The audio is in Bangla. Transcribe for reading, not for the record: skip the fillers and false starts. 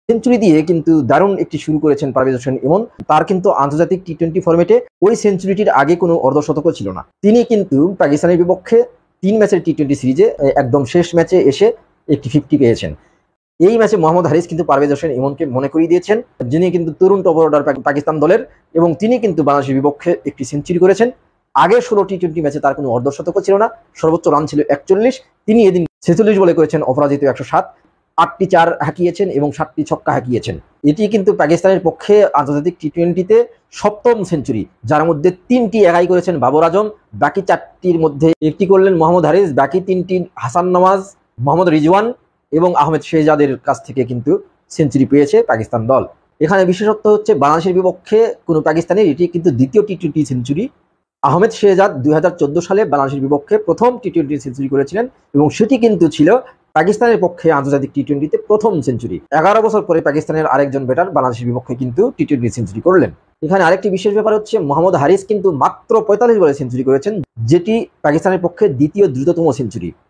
সেঞ্চুরি দিয়ে কিন্তু দারুণ একটি শুরু করেছেন পারভেজ হোসেন ইমন। তার কিন্তু আন্তর্জাতিক টি-20 ফরম্যাটে ওই সেঞ্চুরিটির আগে কোনো অর্ধশতকও ছিল না। তিনি কিন্তু পাকিস্তানের বিপক্ষে 3 ম্যাচের টি-20 সিরিজে একদম শেষ ম্যাচে এসে একটি 50 পেয়েছেন। এই ম্যাচে মোহাম্মদ হারিস কিন্তু পারভেজ হোসেন ইমনকে মনে করিয়ে দিয়েছেন, যিনি কিন্তু তরুণ টপ অর্ডার পাকিস্তান দলের, এবং তিনি কিন্তু বাংলাদেশের বিপক্ষে একটি সেঞ্চুরি করেছেন। আগের 16 টি-20 ম্যাচে তার কোনো অর্ধশতকও ছিল না, সর্বোচ্চ রান ছিল 41। তিনি এদিন 46 বলে করেছেন অপরাজিত 107, 8টি 4 হাঁকিয়েছেন এবং 7টি ছক্কা হাঁকিয়েছেন। এটি কিন্তু পাকিস্তানের পক্ষে আন্তর্জাতিক টি-20তে সপ্তম সেঞ্চুরি, যার মধ্যে 3টি একাই করেছেন বাবর আজম, বাকি 4টির মধ্যে একটি করলেন মোহাম্মদ হারিস, বাকি 3টি হাসান নওয়াজ, মোহাম্মদ রিজওয়ান এবং আহমেদ শেহজাদের কাছ থেকে কিন্তু সেঞ্চুরি পেয়েছে পাকিস্তান দল। এখানে বিশেষত্ব হচ্ছে বাংলাদেশের বিপক্ষে কোনো পাকিস্তানের এটি কিন্তু দ্বিতীয় টি-20 সেঞ্চুরি। আহমেদ শেহজাদ 2014 সালে বাংলাদেশের বিপক্ষে প্রথম টি-20 সেঞ্চুরি করেছিলেন এবং সেটি কিন্তু ছিল পাকিস্তানের পক্ষে আন্তর্জাতিক টি-20তে প্রথম সেঞ্চুরি। 11 বছর পরে পাকিস্তানের আরেকজন ব্যাটার বাংলাদেশের বিপক্ষে কিন্তু টি-20 সেঞ্চুরি করলেন। এখানে আরেকটি বিশেষ ব্যাপার হচ্ছে মোহাম্মদ হারিস কিন্তু মাত্র 45 বলে সেঞ্চুরি করেছেন, যেটি পাকিস্তানের পক্ষে দ্বিতীয় দ্রুততম সেঞ্চুরি।